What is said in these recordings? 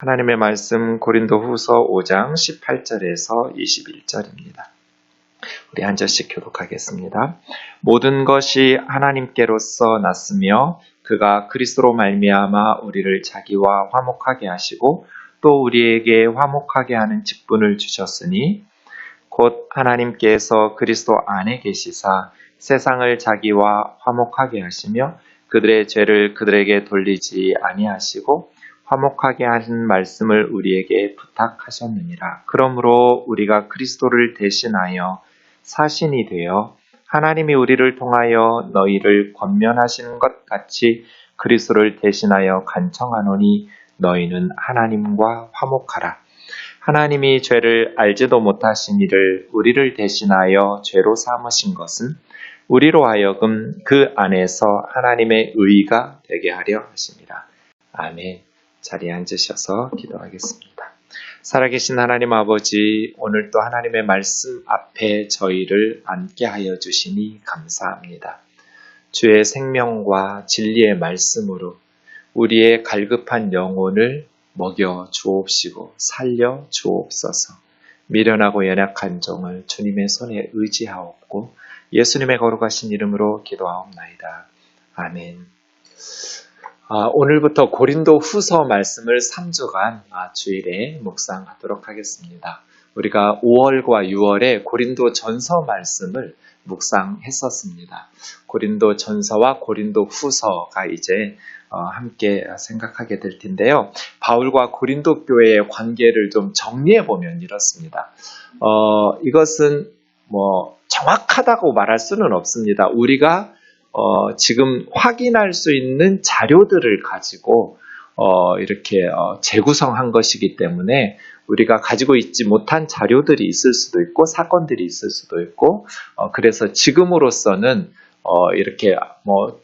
하나님의 말씀 고린도후서 5장 18절에서 21절입니다. 우리 한 절씩 교독하겠습니다. 모든 것이 하나님께로서 났으며 그가 그리스도로 말미암아 우리를 자기와 화목하게 하시고 또 우리에게 화목하게 하는 직분을 주셨으니 곧 하나님께서 그리스도 안에 계시사 세상을 자기와 화목하게 하시며 그들의 죄를 그들에게 돌리지 아니하시고 화목하게 하신 말씀을 우리에게 부탁하셨느니라. 그러므로 우리가 그리스도를 대신하여 사신이 되어 하나님이 우리를 통하여 너희를 권면하시는 것 같이 그리스도를 대신하여 간청하노니 너희는 하나님과 화목하라. 하나님이 죄를 알지도 못하신 이를 우리를 대신하여 죄로 삼으신 것은 우리로 하여금 그 안에서 하나님의 의가 되게 하려 하심이라. 아멘. 자리에 앉으셔서 기도하겠습니다. 살아계신 하나님 아버지, 오늘 또 하나님의 말씀 앞에 저희를 앉게 하여 주시니 감사합니다. 주의 생명과 진리의 말씀으로 우리의 갈급한 영혼을 먹여 주옵시고 살려 주옵소서. 미련하고 연약한 종을 주님의 손에 의지하옵고 예수님의 거룩하신 이름으로 기도하옵나이다. 아멘. 오늘부터 고린도 후서 말씀을 3주간 주일에 묵상하도록 하겠습니다. 우리가 5월과 6월에 고린도 전서 말씀을 묵상했었습니다. 고린도 전서와 고린도 후서가 이제 함께 생각하게 될 텐데요. 바울과 고린도 교회의 관계를 좀 정리해 보면 이렇습니다. 이것은 정확하다고 말할 수는 없습니다. 우리가 지금 확인할 수 있는 자료들을 가지고 이렇게 재구성한 것이기 때문에 우리가 가지고 있지 못한 자료들이 있을 수도 있고 사건들이 있을 수도 있고 그래서 지금으로서는 이렇게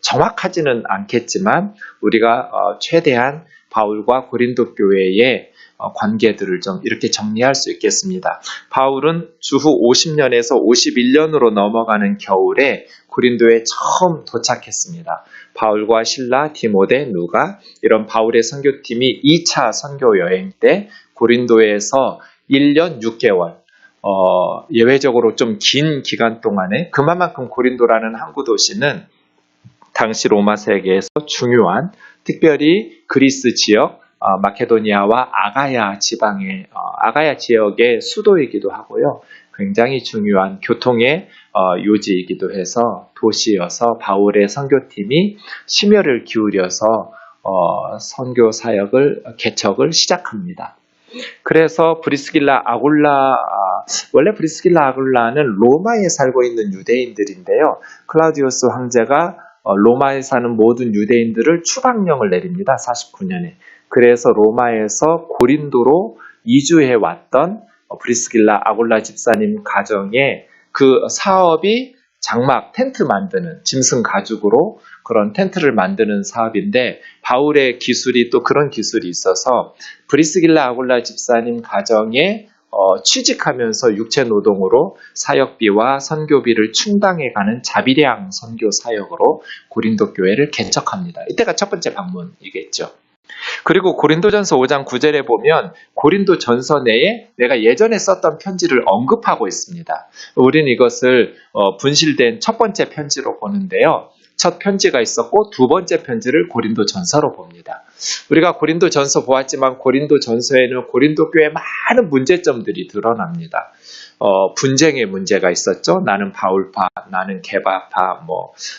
정확하지는 않겠지만 우리가 최대한 바울과 고린도 교회의 관계들을 좀 이렇게 정리할 수 있겠습니다. 바울은 주후 50년에서 51년으로 넘어가는 겨울에 고린도에 처음 도착했습니다. 바울과 실라, 디모데, 누가 이런 바울의 선교팀이 2차 선교 여행 때 고린도에서 1년 6개월 예외적으로 좀 긴 기간 동안에 그만큼 고린도라는 항구 도시는 당시 로마 세계에서 중요한 특별히 그리스 지역 마케도니아와 아가야 지방의 아가야 지역의 수도이기도 하고요. 굉장히 중요한 교통의 요지이기도 해서 도시여서 바울의 선교팀이 심혈을 기울여서 선교 사역을 개척을 시작합니다. 그래서 브리스길라 아굴라 원래 브리스길라 아굴라는 로마에 살고 있는 유대인들인데요. 클라우디우스 황제가 로마에 사는 모든 유대인들을 추방령을 내립니다. 49년에. 그래서 로마에서 고린도로 이주해 왔던 브리스길라 아굴라 집사님 가정의 그 사업이 장막 텐트 만드는 짐승 가죽으로 그런 텐트를 만드는 사업인데 바울의 기술이 또 그런 기술이 있어서 브리스길라 아굴라 집사님 가정에 취직하면서 육체 노동으로 사역비와 선교비를 충당해가는 자비량 선교 사역으로 고린도 교회를 개척합니다. 이때가 첫 번째 방문이겠죠. 그리고 고린도전서 5장 9절에 보면 고린도전서 내에 내가 예전에 썼던 편지를 언급하고 있습니다. 우리는 이것을 분실된 첫 번째 편지로 보는데요. 첫 편지가 있었고 두 번째 편지를 고린도전서로 봅니다. 우리가 고린도전서 보았지만 고린도전서에는 고린도 교회에 많은 문제점들이 드러납니다. 분쟁의 문제가 있었죠. 나는 바울파, 나는 게바파,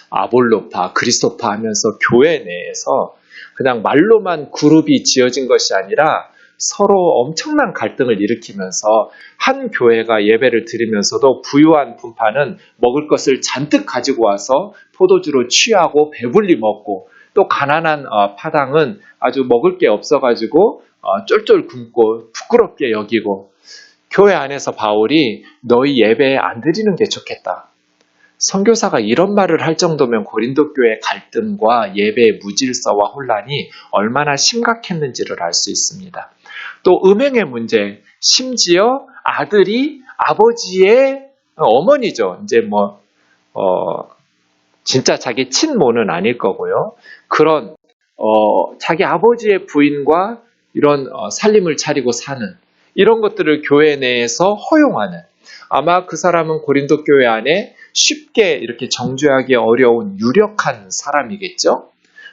아볼로파, 그리스도파 하면서 교회 내에서 그냥 말로만 그룹이 지어진 것이 아니라 서로 엄청난 갈등을 일으키면서 한 교회가 예배를 드리면서도 부유한 분파는 먹을 것을 잔뜩 가지고 와서 포도주로 취하고 배불리 먹고 또 가난한 파당은 아주 먹을 게 없어가지고 쫄쫄 굶고 부끄럽게 여기고 교회 안에서 바울이 너희 예배 안 드리는 게 좋겠다. 선교사가 이런 말을 할 정도면 고린도 교회의 갈등과 예배의 무질서와 혼란이 얼마나 심각했는지를 알 수 있습니다. 또 음행의 문제, 심지어 아들이 아버지의 어머니죠. 이제 진짜 자기 친모는 아닐 거고요. 그런 자기 아버지의 부인과 이런 살림을 차리고 사는 이런 것들을 교회 내에서 허용하는, 아마 그 사람은 고린도 교회 안에 쉽게 이렇게 정죄하기 어려운 유력한 사람이겠죠.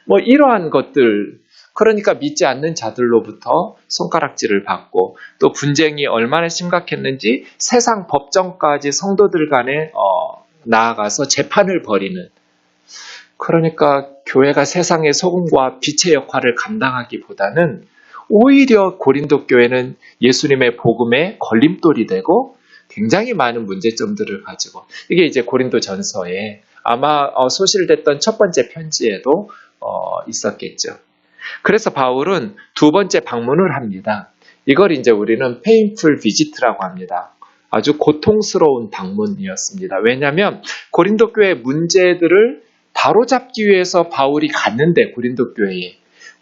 뭐 이러한 것들, 그러니까 믿지 않는 자들로부터 손가락질을 받고, 또 분쟁이 얼마나 심각했는지 세상 법정까지 성도들 간에 나아가서 재판을 벌이는, 그러니까 교회가 세상의 소금과 빛의 역할을 감당하기보다는 오히려 고린도 교회는 예수님의 복음에 걸림돌이 되고 굉장히 많은 문제점들을 가지고, 이게 이제 고린도 전서에 아마 소실됐던 첫 번째 편지에도 있었겠죠. 그래서 바울은 두 번째 방문을 합니다. 이걸 이제 우리는 painful visit라고 합니다. 아주 고통스러운 방문이었습니다. 왜냐하면 고린도 교회의 문제들을 바로잡기 위해서 바울이 갔는데,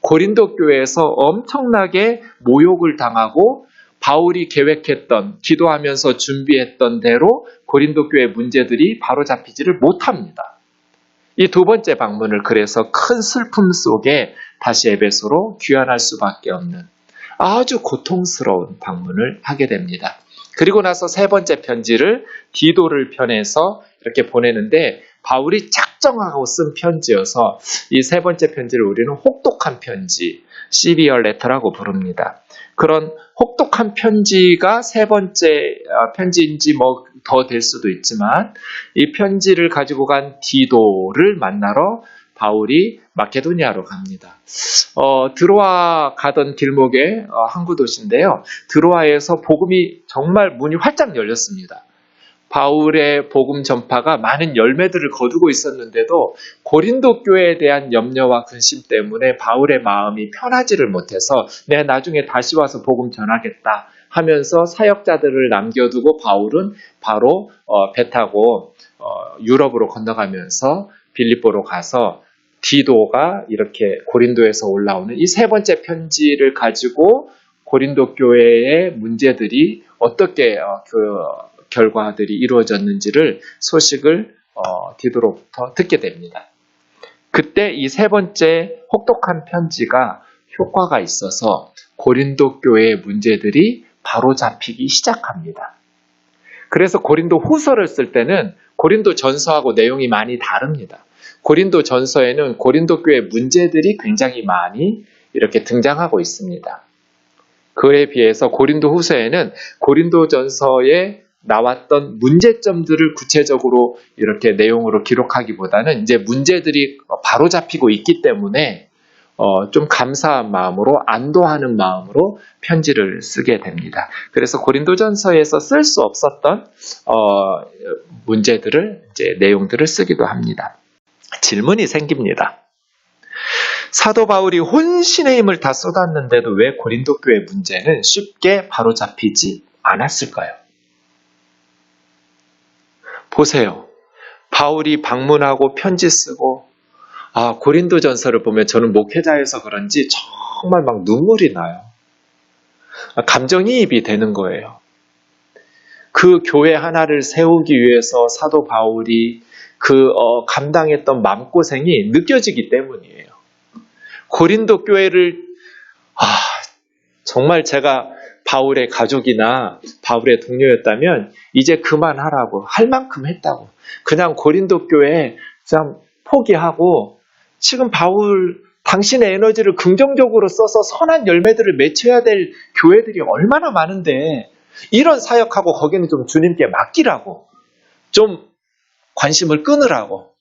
고린도 교회에서 엄청나게 모욕을 당하고 바울이 계획했던, 기도하면서 준비했던 대로 고린도 교회 문제들이 바로잡히지를 못합니다. 이 두 번째 방문을 그래서 큰 슬픔 속에 다시 에베소로 귀환할 수밖에 없는 아주 고통스러운 방문을 하게 됩니다. 그리고 나서 세 번째 편지를 디도를 편해서 이렇게 보내는데, 바울이 작정하고 쓴 편지여서 이 세 번째 편지를 우리는 혹독한 편지, 시비얼 레터라고 부릅니다. 그런 혹독한 편지가 세 번째 편지인지 뭐 더 될 수도 있지만, 이 편지를 가지고 간 디도를 만나러 바울이 마케도니아로 갑니다. 드로아 가던 길목에 항구 도시인데요. 드로아에서 복음이 정말 문이 활짝 열렸습니다. 바울의 복음 전파가 많은 열매들을 거두고 있었는데도 고린도 교회에 대한 염려와 근심 때문에 바울의 마음이 편하지를 못해서 내가 나중에 다시 와서 복음 전하겠다 하면서 사역자들을 남겨두고 바울은 바로 배 타고 유럽으로 건너가면서 빌립보로 가서 디도가 이렇게 고린도에서 올라오는 이 세 번째 편지를 가지고 고린도 교회의 문제들이 어떻게 결과들이 이루어졌는지를 소식을 디도로부터 듣게 됩니다. 그때 이 세 번째 혹독한 편지가 효과가 있어서 고린도 교회의 문제들이 바로 잡히기 시작합니다. 그래서 고린도 후서를 쓸 때는 고린도 전서하고 내용이 많이 다릅니다. 고린도 전서에는 고린도 교회 문제들이 굉장히 많이 이렇게 등장하고 있습니다. 그에 비해서 고린도 후서에는 고린도 전서에 나왔던 문제점들을 구체적으로 이렇게 내용으로 기록하기보다는 이제 문제들이 바로 잡히고 있기 때문에 좀 감사한 마음으로, 안도하는 마음으로 편지를 쓰게 됩니다. 그래서 고린도전서에서 쓸 수 없었던 문제들을, 이제 내용들을 쓰기도 합니다. 질문이 생깁니다. 사도 바울이 혼신의 힘을 다 쏟았는데도 왜 고린도 교회 문제는 쉽게 바로잡히지 않았을까요? 보세요. 바울이 방문하고 편지 쓰고, 고린도전서를 보면 저는 목회자여서 그런지 정말 막 눈물이 나요. 감정이입이 되는 거예요. 그 교회 하나를 세우기 위해서 사도 바울이 감당했던 마음고생이 느껴지기 때문이에요. 고린도 교회를, 정말 제가 바울의 가족이나 바울의 동료였다면 이제 그만하라고, 할 만큼 했다고, 그냥 고린도 교회에 그냥 포기하고, 지금 바울, 당신의 에너지를 긍정적으로 써서 선한 열매들을 맺혀야 될 교회들이 얼마나 많은데 이런 사역하고 거기는 좀 주님께 맡기라고, 좀 관심을 끊으라고,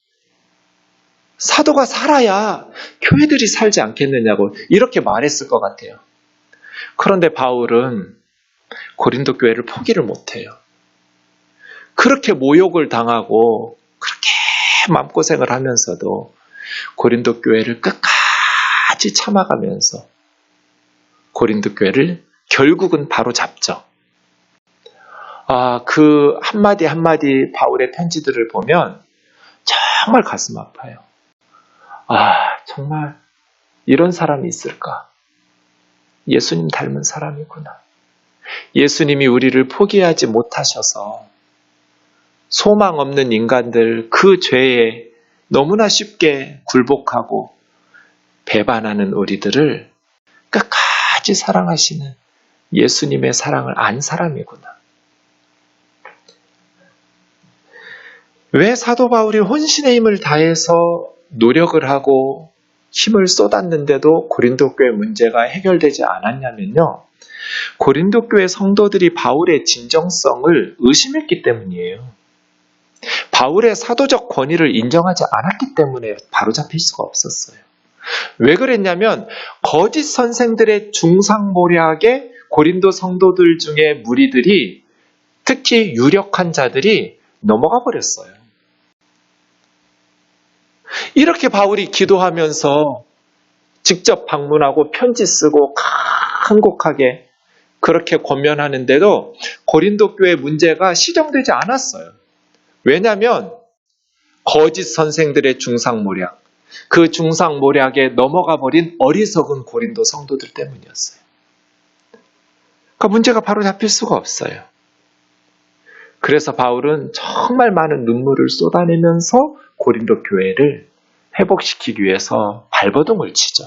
사도가 살아야 교회들이 살지 않겠느냐고 이렇게 말했을 것 같아요. 그런데 바울은 고린도 교회를 포기를 못해요. 그렇게 모욕을 당하고 그렇게 마음고생을 하면서도 고린도 교회를 끝까지 참아가면서 고린도 교회를 결국은 바로 잡죠. 그 한마디 한마디 바울의 편지들을 보면 정말 가슴 아파요. 정말 이런 사람이 있을까? 예수님 닮은 사람이구나. 예수님이 우리를 포기하지 못하셔서 소망 없는 인간들, 그 죄에 너무나 쉽게 굴복하고 배반하는 우리들을 끝까지 끝까지 사랑하시는 예수님의 사랑을 안 사람이구나. 왜 사도 바울이 혼신의 힘을 다해서 노력을 하고 힘을 쏟았는데도 고린도 교회 문제가 해결되지 않았냐면요. 고린도 교회 성도들이 바울의 진정성을 의심했기 때문이에요. 바울의 사도적 권위를 인정하지 않았기 때문에 바로잡힐 수가 없었어요. 왜 그랬냐면 거짓 선생들의 중상모략에 고린도 성도들 중에 무리들이, 특히 유력한 자들이 넘어가 버렸어요. 이렇게 바울이 기도하면서 직접 방문하고 편지 쓰고 간곡하게 그렇게 권면하는데도 고린도 교회 문제가 시정되지 않았어요. 왜냐하면 거짓 선생들의 중상모략, 그 중상모략에 넘어가 버린 어리석은 고린도 성도들 때문이었어요. 그러니까 문제가 바로 잡힐 수가 없어요. 그래서 바울은 정말 많은 눈물을 쏟아내면서 고린도 교회를 회복시키기 위해서 발버둥을 치죠.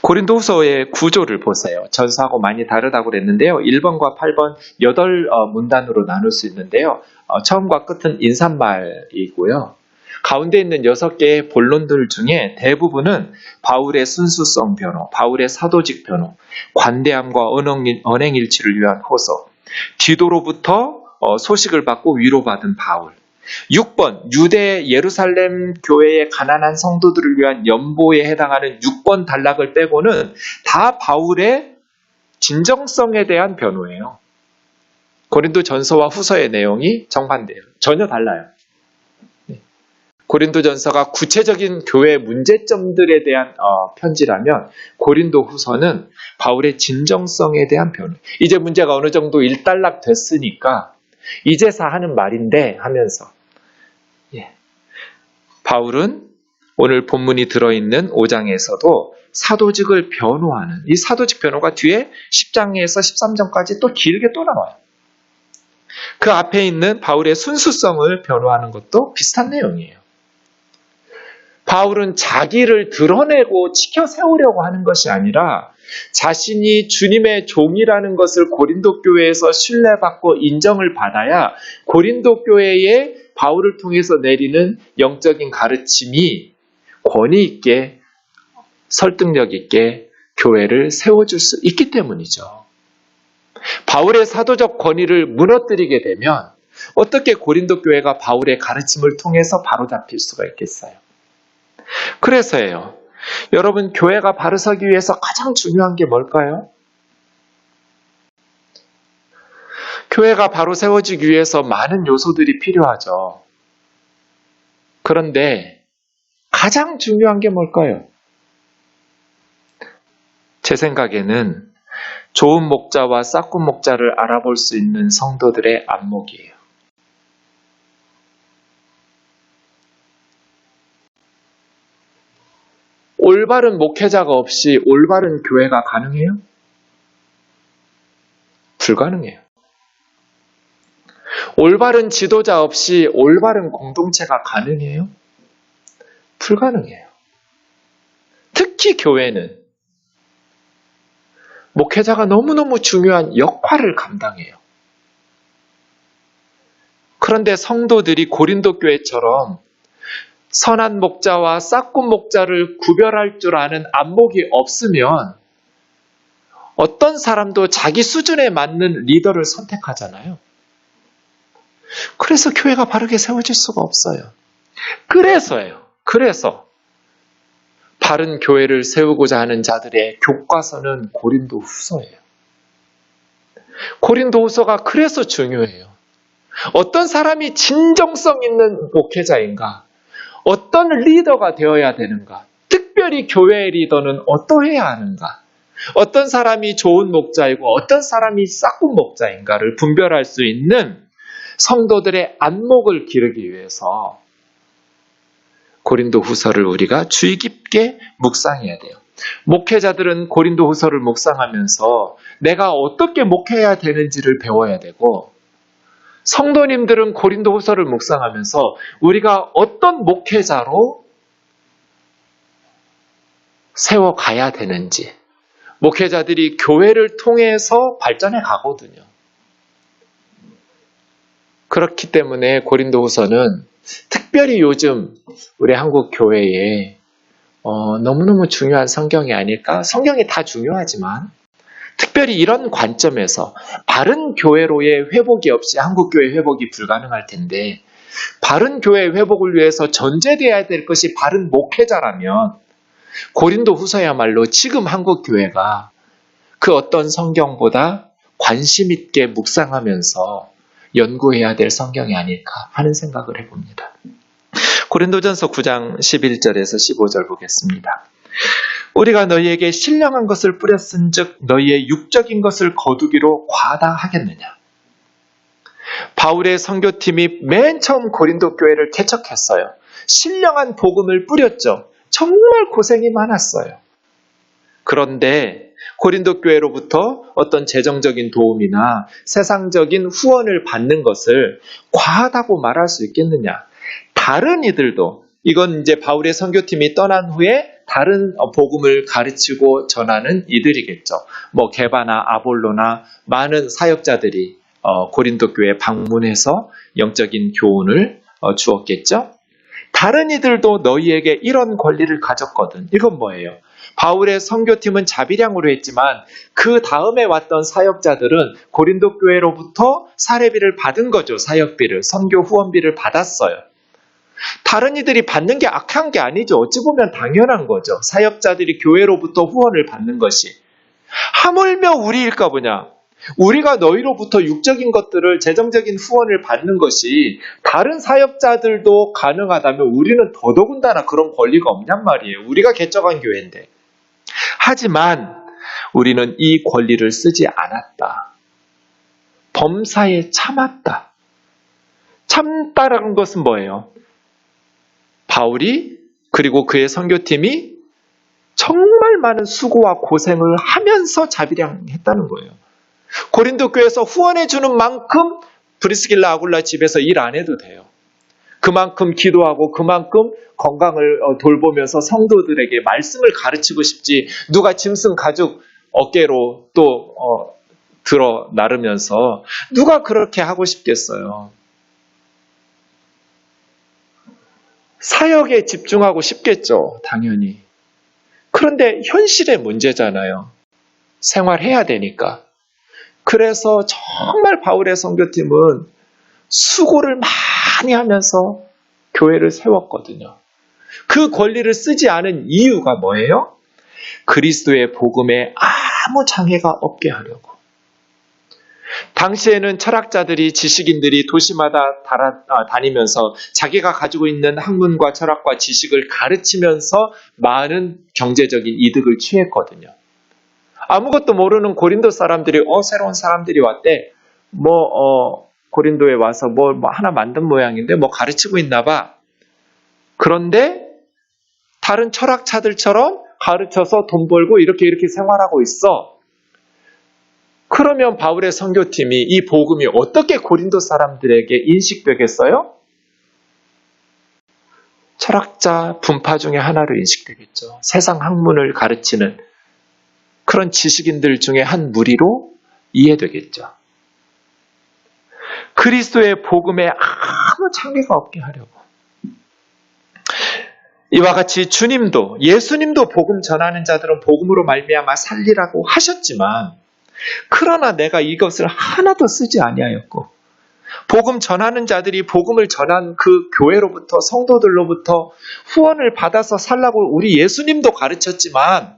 고린도후서의 구조를 보세요. 전서하고 많이 다르다고 그랬는데요. 1번과 8번 8문단으로 나눌 수 있는데요. 처음과 끝은 인사말이고요. 가운데 있는 6개의 본론들 중에 대부분은 바울의 순수성 변호, 바울의 사도직 변호, 관대함과 언행일치를 위한 호소, 디도로부터 소식을 받고 위로받은 바울, 6번 유대 예루살렘 교회의 가난한 성도들을 위한 연보에 해당하는 6번 단락을 빼고는 다 바울의 진정성에 대한 변호예요. 고린도 전서와 후서의 내용이 정반대예요. 전혀 달라요. 고린도 전서가 구체적인 교회 문제점들에 대한 편지라면 고린도 후서는 바울의 진정성에 대한 변호. 이제 문제가 어느 정도 일단락 됐으니까 이제서 하는 말인데 하면서 바울은 오늘 본문이 들어있는 5장에서도 사도직을 변호하는, 이 사도직 변호가 뒤에 10장에서 13장까지 또 길게 또 나와요. 그 앞에 있는 바울의 순수성을 변호하는 것도 비슷한 내용이에요. 바울은 자기를 드러내고 지켜 세우려고 하는 것이 아니라 자신이 주님의 종이라는 것을 고린도 교회에서 신뢰받고 인정을 받아야 고린도 교회에 바울을 통해서 내리는 영적인 가르침이 권위 있게, 설득력 있게 교회를 세워줄 수 있기 때문이죠. 바울의 사도적 권위를 무너뜨리게 되면 어떻게 고린도 교회가 바울의 가르침을 통해서 바로잡힐 수가 있겠어요? 그래서예요. 여러분, 교회가 바로 서기 위해서 가장 중요한 게 뭘까요? 교회가 바로 세워지기 위해서 많은 요소들이 필요하죠. 그런데 가장 중요한 게 뭘까요? 제 생각에는 좋은 목자와 싹군 목자를 알아볼 수 있는 성도들의 안목이에요. 올바른 목회자가 없이 올바른 교회가 가능해요? 불가능해요. 올바른 지도자 없이 올바른 공동체가 가능해요? 불가능해요. 특히 교회는 목회자가 너무너무 중요한 역할을 감당해요. 그런데 성도들이 고린도 교회처럼 선한 목자와 싹군 목자를 구별할 줄 아는 안목이 없으면 어떤 사람도 자기 수준에 맞는 리더를 선택하잖아요. 그래서 교회가 바르게 세워질 수가 없어요. 그래서 바른 교회를 세우고자 하는 자들의 교과서는 고린도 후서예요. 고린도 후서가 그래서 중요해요. 어떤 사람이 진정성 있는 목회자인가? 어떤 리더가 되어야 되는가? 특별히 교회의 리더는 어떠해야 하는가? 어떤 사람이 좋은 목자이고 어떤 사람이 싹군 목자인가를 분별할 수 있는 성도들의 안목을 기르기 위해서 고린도 후서를 우리가 주의 깊게 묵상해야 돼요. 목회자들은 고린도 후서를 묵상하면서 내가 어떻게 목회해야 되는지를 배워야 되고, 성도님들은 고린도 후서를 묵상하면서 우리가 어떤 목회자로 세워가야 되는지, 목회자들이 교회를 통해서 발전해 가거든요. 그렇기 때문에 고린도후서는 특별히 요즘 우리 한국 교회에 너무너무 중요한 성경이 아닐까? 성경이 다 중요하지만 특별히 이런 관점에서 바른 교회로의 회복이 없이 한국 교회 회복이 불가능할 텐데 바른 교회 회복을 위해서 전제되어야 될 것이 바른 목회자라면 고린도후서야말로 지금 한국 교회가 그 어떤 성경보다 관심 있게 묵상하면서 연구해야 될 성경이 아닐까 하는 생각을 해봅니다. 고린도전서 9장 11절에서 15절 보겠습니다. 우리가 너희에게 신령한 것을 뿌렸은즉 너희의 육적인 것을 거두기로 과다 하겠느냐. 바울의 선교팀이 맨 처음 고린도 교회를 개척했어요. 신령한 복음을 뿌렸죠. 정말 고생이 많았어요. 그런데 고린도 교회로부터 어떤 재정적인 도움이나 세상적인 후원을 받는 것을 과하다고 말할 수 있겠느냐. 다른 이들도 이건 이제 바울의 선교팀이 떠난 후에 다른 복음을 가르치고 전하는 이들이겠죠. 게바나 아볼로나 많은 사역자들이 고린도 교회에 방문해서 영적인 교훈을 주었겠죠. 다른 이들도 너희에게 이런 권리를 가졌거든. 이건 뭐예요? 바울의 선교팀은 자비량으로 했지만 그 다음에 왔던 사역자들은 고린도 교회로부터 사례비를 받은 거죠. 사역비를, 선교 후원비를 받았어요. 다른 이들이 받는 게 악한 게 아니죠. 어찌 보면 당연한 거죠. 사역자들이 교회로부터 후원을 받는 것이. 하물며 우리일까 보냐. 우리가 너희로부터 육적인 것들을 재정적인 후원을 받는 것이 다른 사역자들도 가능하다면 우리는 더더군다나 그런 권리가 없냔 말이에요. 우리가 개척한 교회인데. 하지만 우리는 이 권리를 쓰지 않았다. 범사에 참았다. 참다라는 것은 뭐예요? 바울이 그리고 그의 선교팀이 정말 많은 수고와 고생을 하면서 자비량했다는 거예요. 고린도 교회에서 후원해 주는 만큼 브리스길라 아굴라 집에서 일 안 해도 돼요. 그만큼 기도하고 그만큼 건강을 돌보면서 성도들에게 말씀을 가르치고 싶지 누가 짐승 가죽 어깨로 또 들어 나르면서 누가 그렇게 하고 싶겠어요. 사역에 집중하고 싶겠죠. 당연히. 그런데 현실의 문제잖아요. 생활해야 되니까. 그래서 정말 바울의 선교팀은 수고를 많이 하면서 교회를 세웠거든요. 그 권리를 쓰지 않은 이유가 뭐예요? 그리스도의 복음에 아무 장애가 없게 하려고. 당시에는 철학자들이, 지식인들이 도시마다 다니면서 자기가 가지고 있는 학문과 철학과 지식을 가르치면서 많은 경제적인 이득을 취했거든요. 아무것도 모르는 고린도 사람들이 새로운 사람들이 왔대. 고린도에 와서 하나 만든 모양인데 가르치고 있나 봐. 그런데 다른 철학자들처럼 가르쳐서 돈 벌고 이렇게 생활하고 있어. 그러면 바울의 선교팀이 이 복음이 어떻게 고린도 사람들에게 인식되겠어요? 철학자 분파 중에 하나로 인식되겠죠. 세상 학문을 가르치는 그런 지식인들 중에 한 무리로 이해되겠죠. 그리스도의 복음에 아무 장애가 없게 하려고. 이와 같이 예수님도 복음 전하는 자들은 복음으로 말미암아 살리라고 하셨지만 그러나 내가 이것을 하나도 쓰지 아니하였고 복음 전하는 자들이 복음을 전한 그 교회로부터 성도들로부터 후원을 받아서 살라고 우리 예수님도 가르쳤지만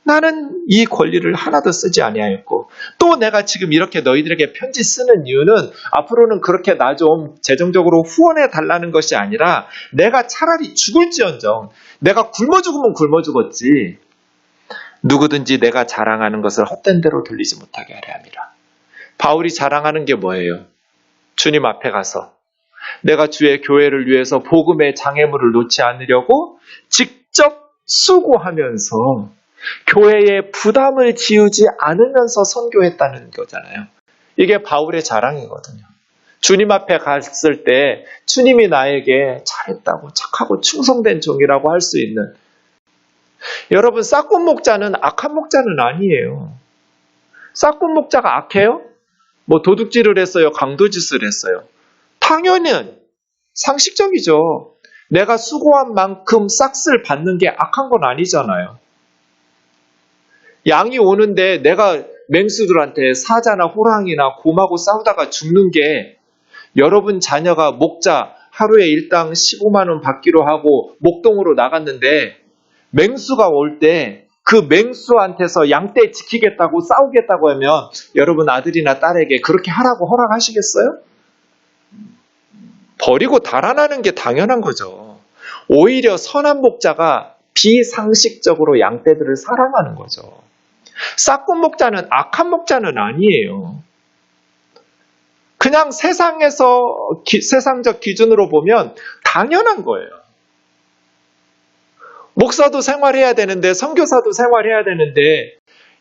나는 이 권리를 하나도 쓰지 아니하였고 또 내가 지금 이렇게 너희들에게 편지 쓰는 이유는 앞으로는 그렇게 나 좀 재정적으로 후원해 달라는 것이 아니라 내가 차라리 죽을지언정 내가 굶어 죽으면 굶어 죽었지 누구든지 내가 자랑하는 것을 헛된 대로 돌리지 못하게 하려 함이라. 바울이 자랑하는 게 뭐예요? 주님 앞에 가서 내가 주의 교회를 위해서 복음의 장애물을 놓지 않으려고 직접 수고하면서 교회에 부담을 지우지 않으면서 선교했다는 거잖아요. 이게 바울의 자랑이거든요. 주님 앞에 갔을 때 주님이 나에게 잘했다고 착하고 충성된 종이라고 할 수 있는 여러분, 싹군 목자는 악한 목자는 아니에요. 싹군 목자가 악해요? 뭐 도둑질을 했어요? 강도짓을 했어요? 당연히 상식적이죠. 내가 수고한 만큼 싹을 받는 게 악한 건 아니잖아요. 양이 오는데 내가 맹수들한테 사자나 호랑이나 곰하고 싸우다가 죽는 게 여러분 자녀가 목자 하루에 일당 15만 원 받기로 하고 목동으로 나갔는데 맹수가 올 때 그 맹수한테서 양떼 지키겠다고 싸우겠다고 하면 여러분 아들이나 딸에게 그렇게 하라고 허락하시겠어요? 버리고 달아나는 게 당연한 거죠. 오히려 선한 목자가 비상식적으로 양떼들을 사랑하는 거죠. 싹군 목자는 악한 목자는 아니에요. 그냥 세상적 기준으로 보면 당연한 거예요. 목사도 생활해야 되는데, 선교사도 생활해야 되는데,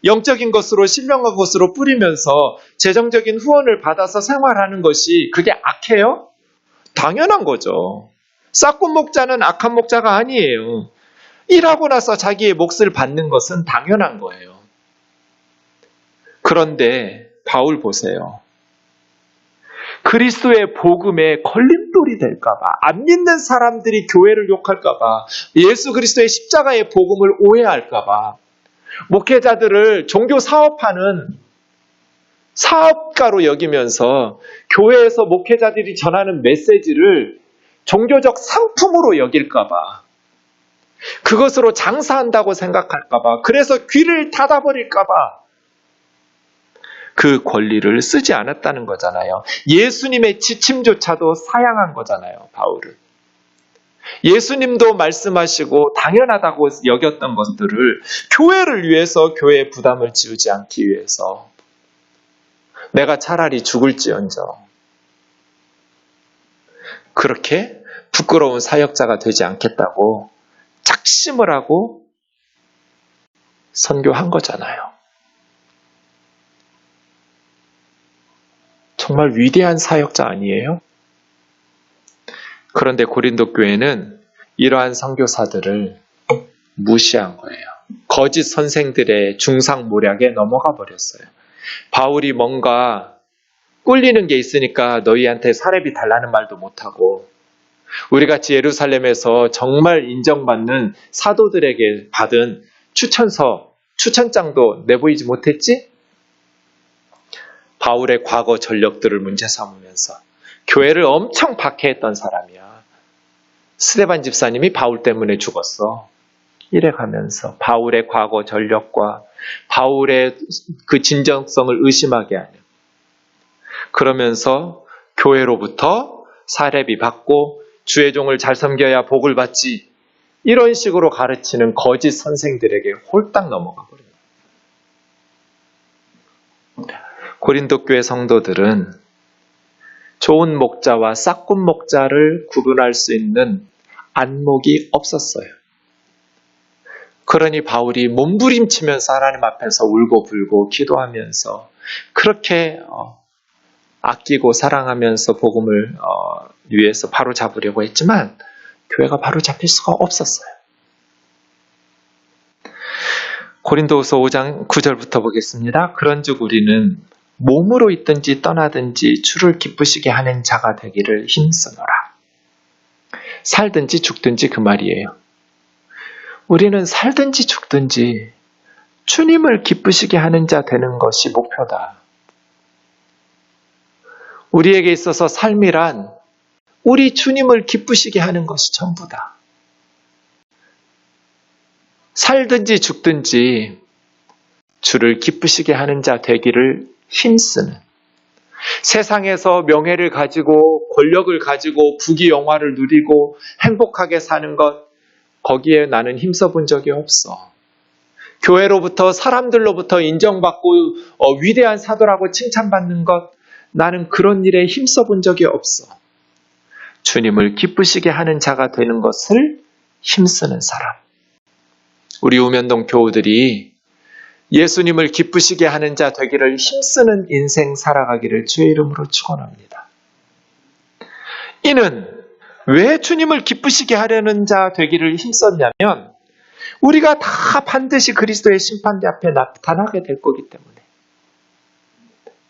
영적인 것으로 신령한 것으로 뿌리면서 재정적인 후원을 받아서 생활하는 것이 그게 악해요? 당연한 거죠. 싹군 목자는 악한 목자가 아니에요. 일하고 나서 자기의 몫을 받는 것은 당연한 거예요. 그런데 바울 보세요. 그리스도의 복음에 걸림돌이 될까봐, 안 믿는 사람들이 교회를 욕할까봐, 예수 그리스도의 십자가의 복음을 오해할까봐, 목회자들을 종교 사업하는 사업가로 여기면서 교회에서 목회자들이 전하는 메시지를 종교적 상품으로 여길까봐, 그것으로 장사한다고 생각할까봐, 그래서 귀를 닫아버릴까봐 그 권리를 쓰지 않았다는 거잖아요. 예수님의 지침조차도 사양한 거잖아요, 바울은. 예수님도 말씀하시고 당연하다고 여겼던 것들을 교회를 위해서, 교회의 부담을 지우지 않기 위해서 내가 차라리 죽을지언정 그렇게 부끄러운 사역자가 되지 않겠다고 작심을 하고 선교한 거잖아요. 정말 위대한 사역자 아니에요? 그런데 고린도 교회는 이러한 선교사들을 무시한 거예요. 거짓 선생들의 중상모략에 넘어가 버렸어요. 바울이 뭔가 꿀리는 게 있으니까 너희한테 사례비 달라는 말도 못하고, 우리같이 예루살렘에서 정말 인정받는 사도들에게 받은 추천장도 내보이지 못했지? 바울의 과거 전력들을 문제 삼으면서 교회를 엄청 박해했던 사람이야. 스데반 집사님이 바울 때문에 죽었어. 이래가면서 바울의 과거 전력과 바울의 그 진정성을 의심하게 하는, 그러면서 교회로부터 사례비 받고 주의 종을 잘 섬겨야 복을 받지, 이런 식으로 가르치는 거짓 선생들에게 홀딱 넘어가 버려요. 고린도 교회 성도들은 좋은 목자와 싹군 목자를 구분할 수 있는 안목이 없었어요. 그러니 바울이 몸부림치면서 하나님 앞에서 울고불고 기도하면서 그렇게 아끼고 사랑하면서 복음을 위해서 바로잡으려고 했지만 교회가 바로잡힐 수가 없었어요. 고린도후서 5장 9절부터 보겠습니다. 그런즉 우리는 몸으로 있든지 떠나든지 주를 기쁘시게 하는 자가 되기를 힘쓰노라. 살든지 죽든지 그 말이에요. 우리는 살든지 죽든지 주님을 기쁘시게 하는 자 되는 것이 목표다. 우리에게 있어서 삶이란 우리 주님을 기쁘시게 하는 것이 전부다. 살든지 죽든지 주를 기쁘시게 하는 자 되기를 힘쓰는, 세상에서 명예를 가지고 권력을 가지고 부귀영화를 누리고 행복하게 사는 것, 거기에 나는 힘써본 적이 없어. 교회로부터 사람들로부터 인정받고 위대한 사도라고 칭찬받는 것, 나는 그런 일에 힘써본 적이 없어. 주님을 기쁘시게 하는 자가 되는 것을 힘쓰는 사람. 우리 우면동 교우들이 예수님을 기쁘시게 하는 자 되기를 힘쓰는 인생 살아가기를 주의 이름으로 축원합니다. 이는 왜 주님을 기쁘시게 하려는 자 되기를 힘썼냐면 우리가 다 반드시 그리스도의 심판대 앞에 나타나게 될 거기 때문에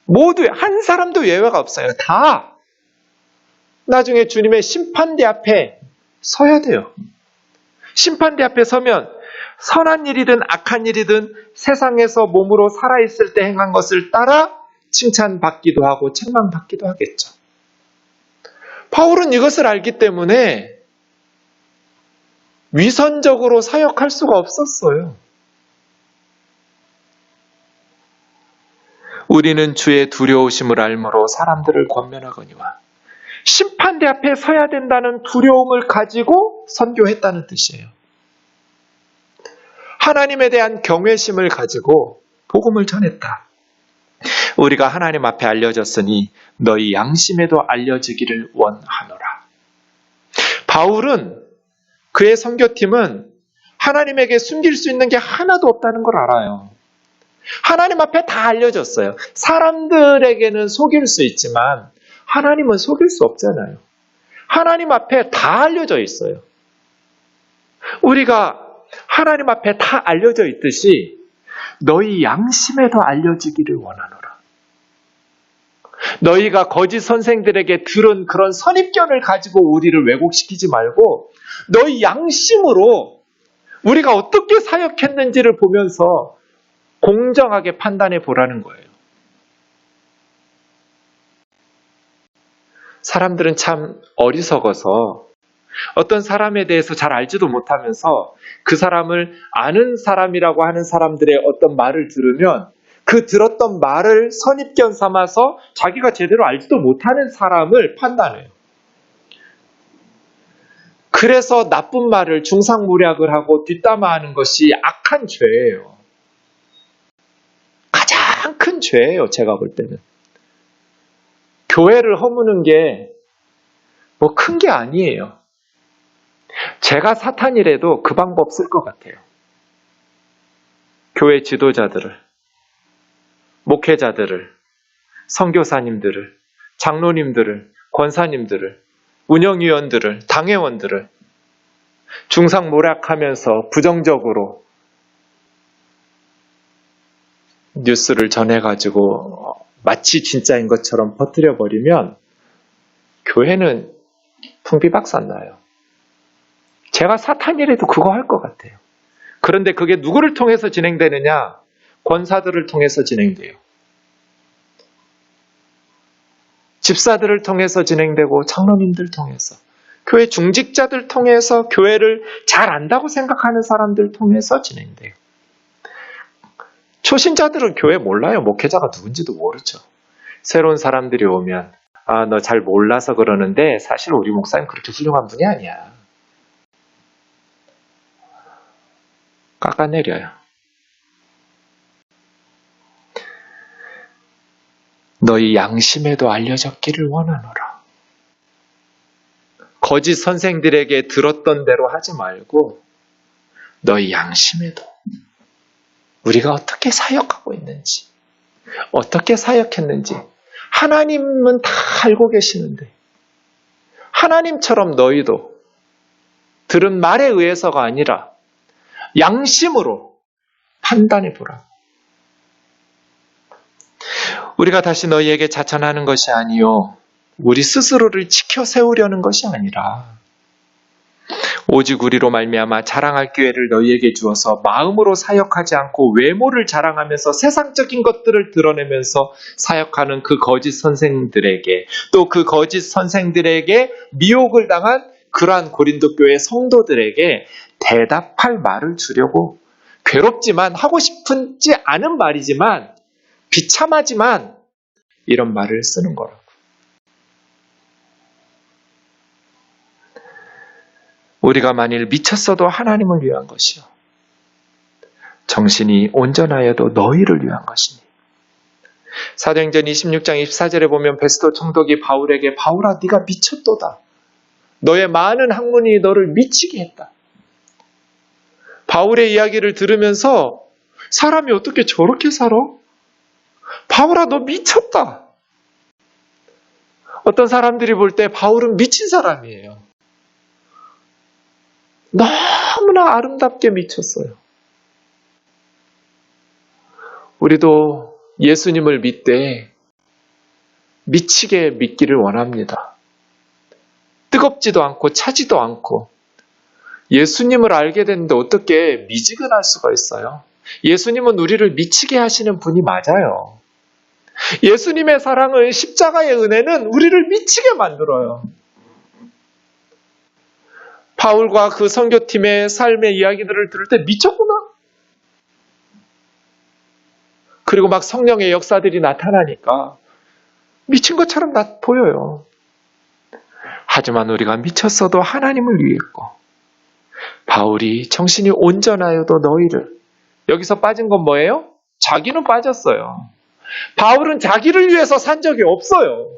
모두 한 사람도 예외가 없어요. 다 나중에 주님의 심판대 앞에 서야 돼요. 심판대 앞에 서면 선한 일이든 악한 일이든 세상에서 몸으로 살아있을 때 행한 것을 따라 칭찬받기도 하고 책망받기도 하겠죠. 바울은 이것을 알기 때문에 위선적으로 사역할 수가 없었어요. 우리는 주의 두려우심을 알므로 사람들을 권면하거니와 심판대 앞에 서야 된다는 두려움을 가지고 선교했다는 뜻이에요. 하나님에 대한 경외심을 가지고 복음을 전했다. 우리가 하나님 앞에 알려졌으니 너희 양심에도 알려지기를 원하노라. 바울은 그의 선교팀은 하나님에게 숨길 수 있는 게 하나도 없다는 걸 알아요. 하나님 앞에 다 알려졌어요. 사람들에게는 속일 수 있지만 하나님은 속일 수 없잖아요. 하나님 앞에 다 알려져 있어요. 우리가 하나님 앞에 다 알려져 있듯이 너희 양심에도 알려지기를 원하노라. 너희가 거짓 선생들에게 들은 그런 선입견을 가지고 우리를 왜곡시키지 말고 너희 양심으로 우리가 어떻게 사역했는지를 보면서 공정하게 판단해 보라는 거예요. 사람들은 참 어리석어서 어떤 사람에 대해서 잘 알지도 못하면서 그 사람을 아는 사람이라고 하는 사람들의 어떤 말을 들으면 그 들었던 말을 선입견 삼아서 자기가 제대로 알지도 못하는 사람을 판단해요. 그래서 나쁜 말을 중상모략을 하고 뒷담화하는 것이 악한 죄예요. 가장 큰 죄예요, 제가 볼 때는. 교회를 허무는 게 뭐 큰 게 아니에요. 제가 사탄이라도 그 방법 쓸 것 같아요. 교회 지도자들을, 목회자들을, 선교사님들을, 장로님들을, 권사님들을, 운영위원들을, 당회원들을 중상모략하면서 부정적으로 뉴스를 전해가지고 마치 진짜인 것처럼 퍼뜨려버리면 교회는 풍비박산나요. 제가 사탄이라도 그거 할 것 같아요. 그런데 그게 누구를 통해서 진행되느냐? 권사들을 통해서 진행돼요. 집사들을 통해서 진행되고 장로님들 통해서, 교회 중직자들 통해서, 교회를 잘 안다고 생각하는 사람들 통해서 진행돼요. 초신자들은 교회 몰라요. 목회자가 누군지도 모르죠. 새로운 사람들이 오면 너 잘 몰라서 그러는데 사실 우리 목사님 그렇게 훌륭한 분이 아니야. 깎아내려요. 너희 양심에도 알려졌기를 원하노라. 거짓 선생들에게 들었던 대로 하지 말고 너희 양심에도 우리가 어떻게 사역하고 있는지, 어떻게 사역했는지 하나님은 다 알고 계시는데 하나님처럼 너희도 들은 말에 의해서가 아니라 양심으로 판단해 보라. 우리가 다시 너희에게 자천하는 것이 아니요 우리 스스로를 지켜 세우려는 것이 아니라 오직 우리로 말미암아 자랑할 기회를 너희에게 주어서 마음으로 사역하지 않고 외모를 자랑하면서 세상적인 것들을 드러내면서 사역하는 그 거짓 선생들에게, 또 그 거짓 선생들에게 미혹을 당한 그러한 고린도 교회 성도들에게 대답할 말을 주려고 괴롭지만 하고 싶지 않은 말이지만 비참하지만 이런 말을 쓰는 거라고. 우리가 만일 미쳤어도 하나님을 위한 것이요 정신이 온전하여도 너희를 위한 것이니. 사도행전 26장 24절에 보면 베스도 총독이 바울에게 바울아 네가 미쳤도다. 너의 많은 학문이 너를 미치게 했다. 바울의 이야기를 들으면서 사람이 어떻게 저렇게 살아? 바울아 너 미쳤다. 어떤 사람들이 볼 때 바울은 미친 사람이에요. 너무나 아름답게 미쳤어요. 우리도 예수님을 믿되 미치게 믿기를 원합니다. 뜨겁지도 않고 차지도 않고 예수님을 알게 됐는데 어떻게 미지근할 수가 있어요? 예수님은 우리를 미치게 하시는 분이 맞아요. 예수님의 사랑은, 십자가의 은혜는 우리를 미치게 만들어요. 바울과 그 선교팀의 삶의 이야기들을 들을 때 미쳤구나. 그리고 막 성령의 역사들이 나타나니까 미친 것처럼 보여요. 하지만 우리가 미쳤어도 하나님을 위했고, 바울이 정신이 온전하여도 너희를, 여기서 빠진 건 뭐예요? 자기는 빠졌어요. 바울은 자기를 위해서 산 적이 없어요.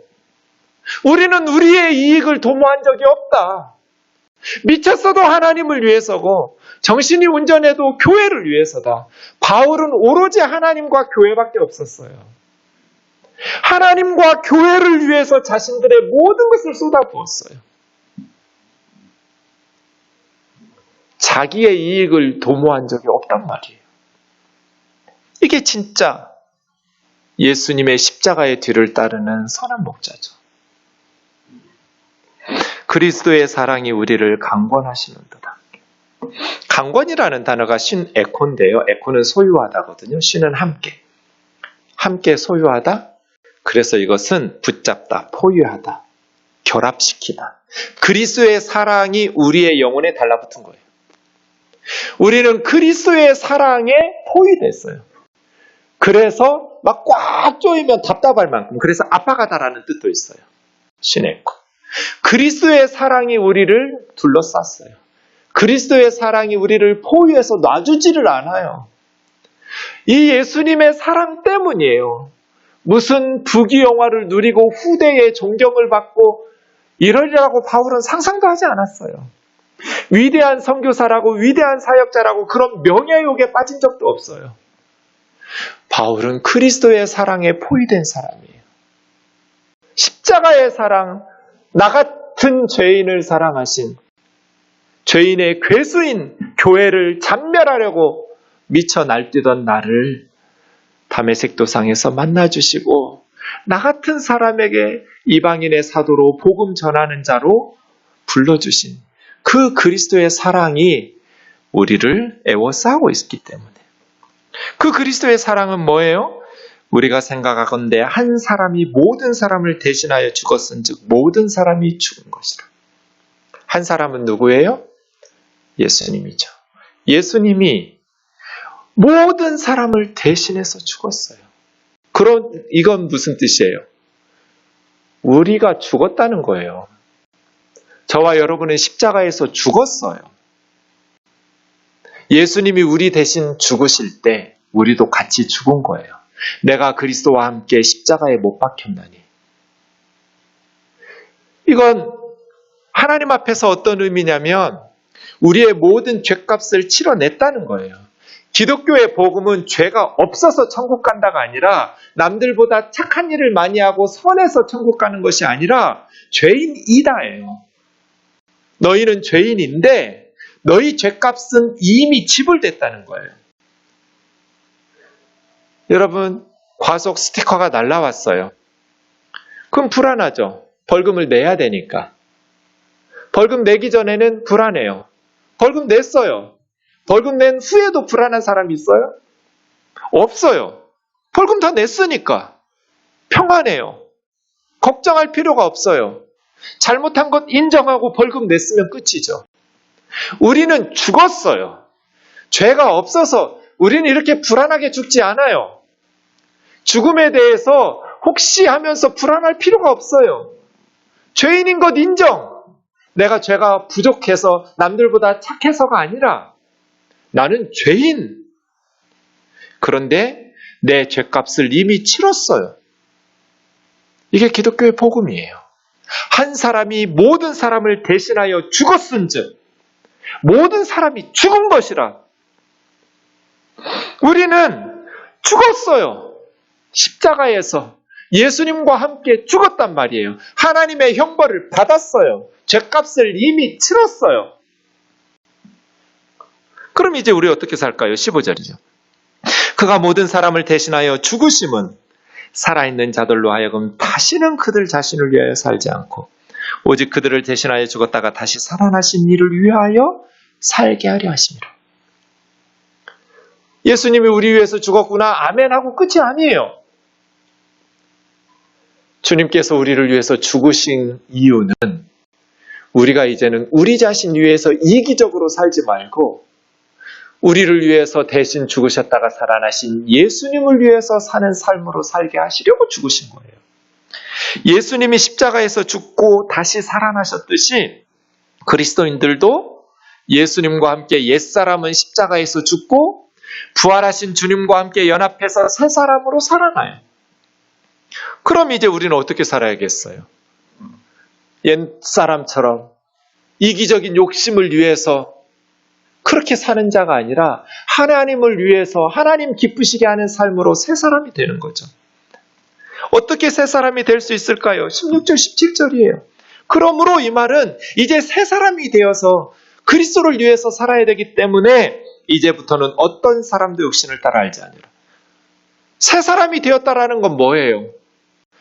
우리는 우리의 이익을 도모한 적이 없다. 미쳤어도 하나님을 위해서고 정신이 온전해도 교회를 위해서다. 바울은 오로지 하나님과 교회밖에 없었어요. 하나님과 교회를 위해서 자신들의 모든 것을 쏟아부었어요. 자기의 이익을 도모한 적이 없단 말이에요. 이게 진짜 예수님의 십자가의 뒤를 따르는 선한 목자죠. 그리스도의 사랑이 우리를 강권하시는도다. 강권이라는 단어가 신에코인데요. 에코는 소유하다거든요. 신은 함께. 함께 소유하다. 그래서 이것은 붙잡다, 포유하다, 결합시키다. 그리스도의 사랑이 우리의 영혼에 달라붙은 거예요. 우리는 그리스도의 사랑에 포위됐어요. 그래서 막 꽉 조이면 답답할 만큼, 그래서 아파가다라는 뜻도 있어요. 신에코. 그리스도의 사랑이 우리를 둘러쌌어요. 그리스도의 사랑이 우리를 포위해서 놔주지를 않아요. 이 예수님의 사랑 때문이에요. 무슨 부귀영화를 누리고 후대의 존경을 받고 이러리라고 바울은 상상도 하지 않았어요. 위대한 선교사라고 위대한 사역자라고 그런 명예욕에 빠진 적도 없어요. 바울은 그리스도의 사랑에 포위된 사람이에요. 십자가의 사랑, 나 같은 죄인을 사랑하신, 죄인의 괴수인 교회를 잔멸하려고 미쳐 날뛰던 나를 다메섹 도상에서 만나주시고 나 같은 사람에게 이방인의 사도로 복음 전하는 자로 불러주신 그 그리스도의 사랑이 우리를 애워싸고 있기 때문에, 그 그리스도의 사랑은 뭐예요? 우리가 생각하건대 한 사람이 모든 사람을 대신하여 죽었은즉 모든 사람이 죽은 것이라. 한 사람은 누구예요? 예수님이죠. 예수님이 모든 사람을 대신해서 죽었어요. 그럼 이건 무슨 뜻이에요? 우리가 죽었다는 거예요. 저와 여러분은 십자가에서 죽었어요. 예수님이 우리 대신 죽으실 때 우리도 같이 죽은 거예요. 내가 그리스도와 함께 십자가에 못 박혔나니. 이건 하나님 앞에서 어떤 의미냐면 우리의 모든 죄값을 치러냈다는 거예요. 기독교의 복음은 죄가 없어서 천국 간다가 아니라 남들보다 착한 일을 많이 하고 선해서 천국 가는 것이 아니라 죄인이다예요. 너희는 죄인인데 너희 죄값은 이미 지불됐다는 거예요. 여러분, 과속 스티커가 날라왔어요. 그럼 불안하죠. 벌금을 내야 되니까. 벌금 내기 전에는 불안해요. 벌금 냈어요. 벌금 낸 후에도 불안한 사람이 있어요? 없어요. 벌금 다 냈으니까 평안해요. 걱정할 필요가 없어요. 잘못한 것 인정하고 벌금 냈으면 끝이죠. 우리는 죽었어요. 죄가 없어서 우리는 이렇게 불안하게 죽지 않아요. 죽음에 대해서 혹시 하면서 불안할 필요가 없어요. 죄인인 것 인정. 내가 죄가 부족해서 남들보다 착해서가 아니라 나는 죄인. 그런데 내 죄값을 이미 치렀어요. 이게 기독교의 복음이에요. 한 사람이 모든 사람을 대신하여 죽었은즉 모든 사람이 죽은 것이라. 우리는 죽었어요. 십자가에서 예수님과 함께 죽었단 말이에요. 하나님의 형벌을 받았어요. 죄값을 이미 치렀어요. 그럼 이제 우리 어떻게 살까요? 15절이죠. 그가 모든 사람을 대신하여 죽으심은 살아있는 자들로 하여금 다시는 그들 자신을 위하여 살지 않고 오직 그들을 대신하여 죽었다가 다시 살아나신 이를 위하여 살게 하려 하심이라. 예수님이 우리 위해서 죽었구나, 아멘 하고 끝이 아니에요. 주님께서 우리를 위해서 죽으신 이유는 우리가 이제는 우리 자신 위해서 이기적으로 살지 말고 우리를 위해서 대신 죽으셨다가 살아나신 예수님을 위해서 사는 삶으로 살게 하시려고 죽으신 거예요. 예수님이 십자가에서 죽고 다시 살아나셨듯이 그리스도인들도 예수님과 함께 옛사람은 십자가에서 죽고 부활하신 주님과 함께 연합해서 새 사람으로 살아나요. 그럼 이제 우리는 어떻게 살아야겠어요? 옛사람처럼 이기적인 욕심을 위해서 그렇게 사는 자가 아니라 하나님을 위해서 하나님 기쁘시게 하는 삶으로 새 사람이 되는 거죠. 어떻게 새 사람이 될 수 있을까요? 16절, 17절이에요. 그러므로 이 말은 이제 새 사람이 되어서 그리스도를 위해서 살아야 되기 때문에 이제부터는 어떤 사람도 육신을 따라 알지 아니라. 새 사람이 되었다라는 건 뭐예요?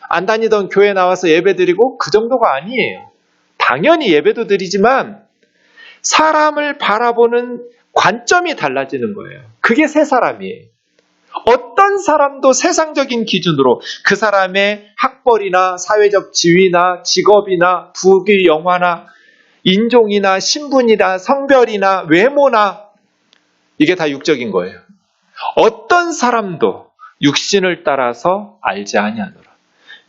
안 다니던 교회 나와서 예배드리고 그 정도가 아니에요. 당연히 예배도 드리지만 사람을 바라보는 관점이 달라지는 거예요. 그게 새 사람이에요. 어떤 사람도 세상적인 기준으로 그 사람의 학벌이나 사회적 지위나 직업이나 부귀 영화나 인종이나 신분이나 성별이나 외모나 이게 다 육적인 거예요. 어떤 사람도 육신을 따라서 알지 아니하노라.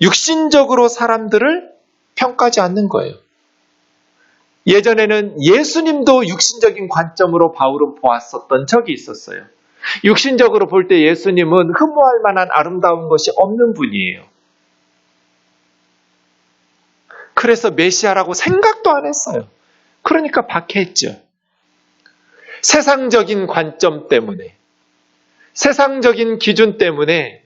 육신적으로 사람들을 평가하지 않는 거예요. 예전에는 예수님도 육신적인 관점으로 바울은 보았었던 적이 있었어요. 육신적으로 볼 때 예수님은 흠모할 만한 아름다운 것이 없는 분이에요. 그래서 메시아라고 생각도 안 했어요. 그러니까 박해했죠. 세상적인 관점 때문에, 세상적인 기준 때문에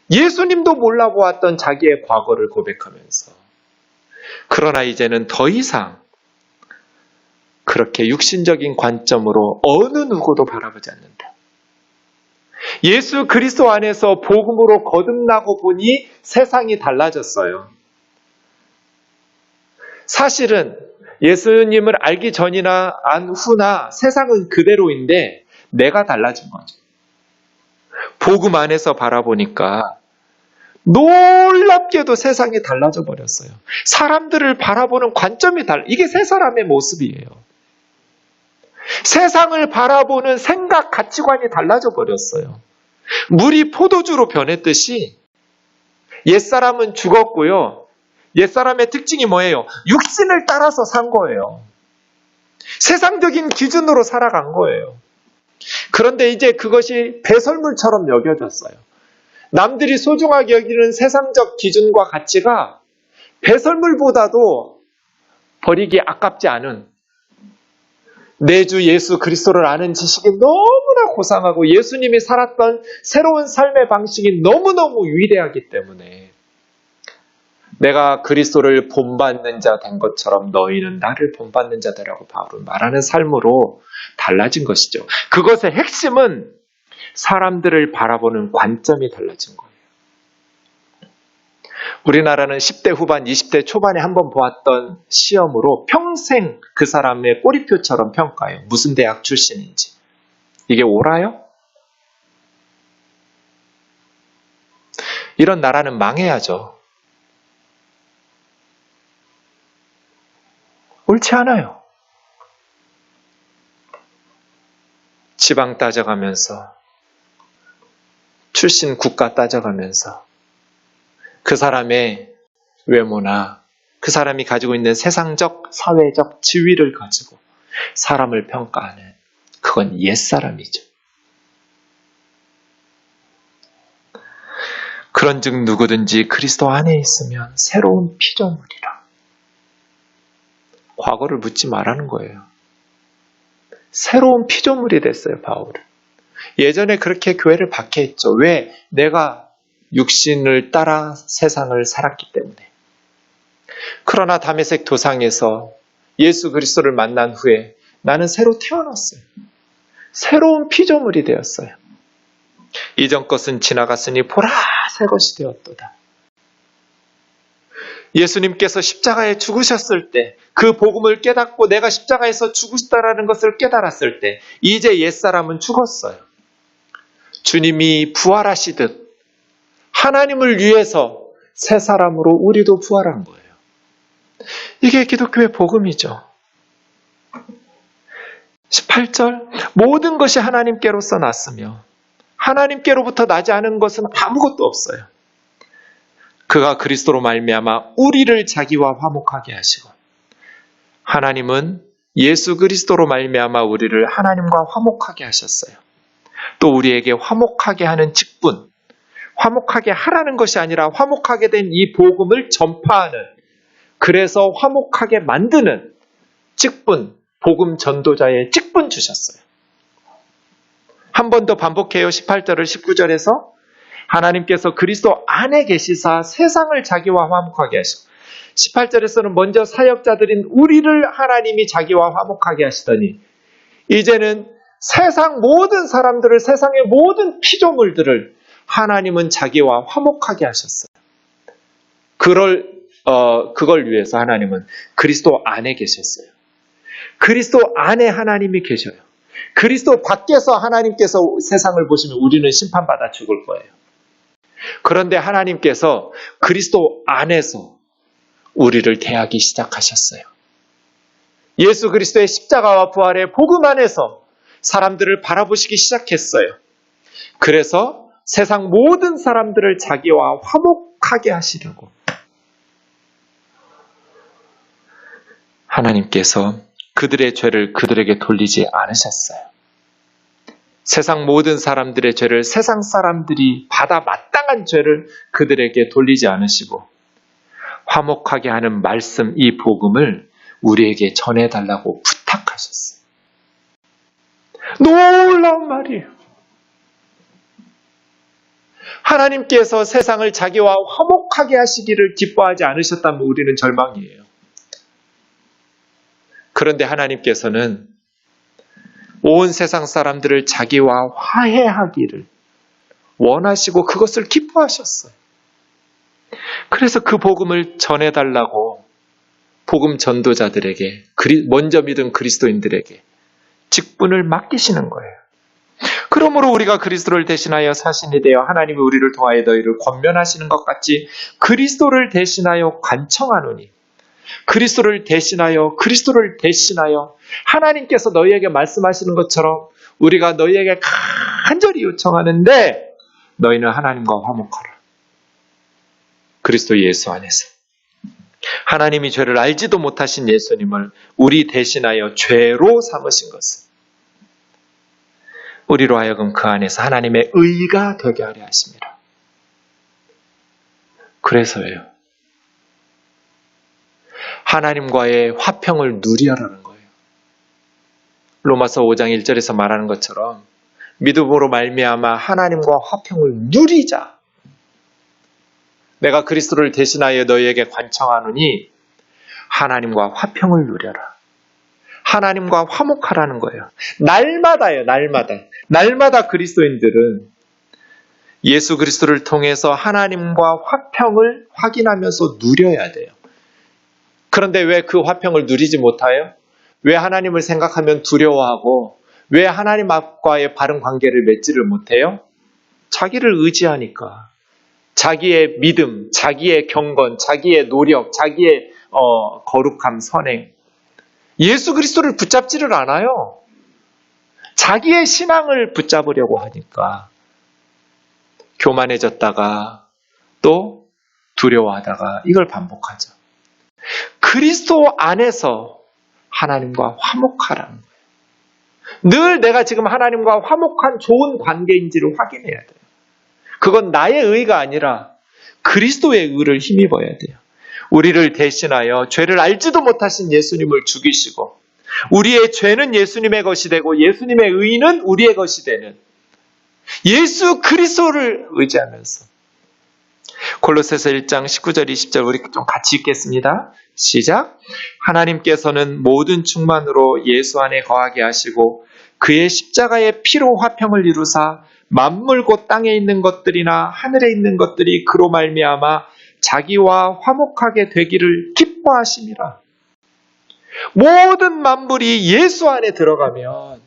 예수님도 몰라보았던 자기의 과거를 고백하면서 그러나 이제는 더 이상 그렇게 육신적인 관점으로 어느 누구도 바라보지 않는다. 예수 그리스도 안에서 복음으로 거듭나고 보니 세상이 달라졌어요. 사실은 예수님을 알기 전이나 안 후나 세상은 그대로인데 내가 달라진 거죠. 복음 안에서 바라보니까 놀랍게도 세상이 달라져 버렸어요. 사람들을 바라보는 관점이 이게 새 사람의 모습이에요. 세상을 바라보는 생각, 가치관이 달라져 버렸어요. 물이 포도주로 변했듯이 옛사람은 죽었고요. 옛사람의 특징이 뭐예요? 육신을 따라서 산 거예요. 세상적인 기준으로 살아간 거예요. 그런데 이제 그것이 배설물처럼 여겨졌어요. 남들이 소중하게 여기는 세상적 기준과 가치가 배설물보다도 버리기 아깝지 않은 내 주 예수 그리스도를 아는 지식이 너무나 고상하고 예수님이 살았던 새로운 삶의 방식이 너무너무 위대하기 때문에 내가 그리스도를 본받는 자 된 것처럼 너희는 나를 본받는 자들이라고 바울은 말하는 삶으로 달라진 것이죠. 그것의 핵심은 사람들을 바라보는 관점이 달라진 거예요. 우리나라는 10대 후반, 20대 초반에 한번 보았던 시험으로 평생 그 사람의 꼬리표처럼 평가해요. 무슨 대학 출신인지. 이게 옳아요? 이런 나라는 망해야죠. 옳지 않아요. 지방 따져가면서 출신 국가 따져가면서 그 사람의 외모나 그 사람이 가지고 있는 세상적, 사회적 지위를 가지고 사람을 평가하는 그건 옛사람이죠. 그런즉 누구든지 그리스도 안에 있으면 새로운 피조물이라. 과거를 묻지 말라는 거예요. 새로운 피조물이 됐어요, 바울은. 예전에 그렇게 교회를 박해했죠. 왜? 내가 육신을 따라 세상을 살았기 때문에. 그러나 다메섹 도상에서 예수 그리스도를 만난 후에 나는 새로 태어났어요. 새로운 피조물이 되었어요. 이전 것은 지나갔으니 보라 새 것이 되었도다. 예수님께서 십자가에 죽으셨을 때 그 복음을 깨닫고 내가 십자가에서 죽으시다라는 것을 깨달았을 때 이제 옛사람은 죽었어요. 주님이 부활하시듯 하나님을 위해서 새 사람으로 우리도 부활한 거예요. 이게 기독교의 복음이죠. 18절 모든 것이 하나님께로서 났으며 하나님께로부터 나지 않은 것은 아무것도 없어요. 그가 그리스도로 말미암아 우리를 자기와 화목하게 하시고 하나님은 예수 그리스도로 말미암아 우리를 하나님과 화목하게 하셨어요. 또 우리에게 화목하게 하는 직분, 화목하게 하라는 것이 아니라 화목하게 된 이 복음을 전파하는, 그래서 화목하게 만드는 직분, 복음 전도자의 직분 주셨어요. 한 번 더 반복해요. 18절을 19절에서 하나님께서 그리스도 안에 계시사 세상을 자기와 화목하게 하시고 18절에서는 먼저 사역자들인 우리를 하나님이 자기와 화목하게 하시더니 이제는 세상 모든 사람들을, 세상의 모든 피조물들을 하나님은 자기와 화목하게 하셨어요. 그걸 위해서 하나님은 그리스도 안에 계셨어요. 그리스도 안에 하나님이 계셔요. 그리스도 밖에서 하나님께서 세상을 보시면 우리는 심판받아 죽을 거예요. 그런데 하나님께서 그리스도 안에서 우리를 대하기 시작하셨어요. 예수 그리스도의 십자가와 부활의 복음 안에서 사람들을 바라보시기 시작했어요. 그래서 세상 모든 사람들을 자기와 화목하게 하시려고 하나님께서 그들의 죄를 그들에게 돌리지 않으셨어요. 세상 모든 사람들의 죄를, 세상 사람들이 받아 마땅한 죄를 그들에게 돌리지 않으시고 화목하게 하는 말씀, 이 복음을 우리에게 전해달라고 부탁하셨어요. 놀라운 말이에요. 하나님께서 세상을 자기와 화목하게 하시기를 기뻐하지 않으셨다면 우리는 절망이에요. 그런데 하나님께서는 온 세상 사람들을 자기와 화해하기를 원하시고 그것을 기뻐하셨어요. 그래서 그 복음을 전해달라고 복음 전도자들에게, 먼저 믿은 그리스도인들에게 직분을 맡기시는 거예요. 그러므로 우리가 그리스도를 대신하여 사신이 되어 하나님이 우리를 통하여 너희를 권면하시는 것 같이 그리스도를 대신하여 간청하노니, 그리스도를 대신하여 하나님께서 너희에게 말씀하시는 것처럼 우리가 너희에게 간절히 요청하는데 너희는 하나님과 화목하라. 그리스도 예수 안에서 하나님이 죄를 알지도 못하신 예수님을 우리 대신하여 죄로 삼으신 것은 우리로 하여금 그 안에서 하나님의 의가 되게 하려 하십니다. 그래서예요. 하나님과의 화평을 누리라는 거예요. 로마서 5장 1절에서 말하는 것처럼 믿음으로 말미암아 하나님과 화평을 누리자. 내가 그리스도를 대신하여 너희에게 관청하노니 하나님과 화평을 누려라. 하나님과 화목하라는 거예요. 날마다요, 날마다 그리스도인들은 예수 그리스도를 통해서 하나님과 화평을 확인하면서 누려야 돼요. 그런데 왜 그 화평을 누리지 못해요? 왜 하나님을 생각하면 두려워하고 왜 하나님 앞과의 바른 관계를 맺지를 못해요? 자기를 의지하니까. 자기의 믿음, 자기의 경건, 자기의 노력, 자기의 거룩함, 선행. 예수 그리스도를 붙잡지를 않아요. 자기의 신앙을 붙잡으려고 하니까 교만해졌다가 또 두려워하다가 이걸 반복하죠. 그리스도 안에서 하나님과 화목하라는 거예요. 늘 내가 지금 하나님과 화목한 좋은 관계인지를 확인해야 돼요. 그건 나의 의가 아니라 그리스도의 의를 힘입어야 돼요. 우리를 대신하여 죄를 알지도 못하신 예수님을 죽이시고 우리의 죄는 예수님의 것이 되고 예수님의 의는 우리의 것이 되는 예수 그리스도를 의지하면서 골로새서 1장 19절 20절 우리 좀 같이 읽겠습니다. 시작. 하나님께서는 모든 충만으로 예수 안에 거하게 하시고 그의 십자가의 피로 화평을 이루사 만물 곧 땅에 있는 것들이나 하늘에 있는 것들이 그로 말미암아 자기와 화목하게 되기를 기뻐하심이라. 모든 만물이 예수 안에 들어가면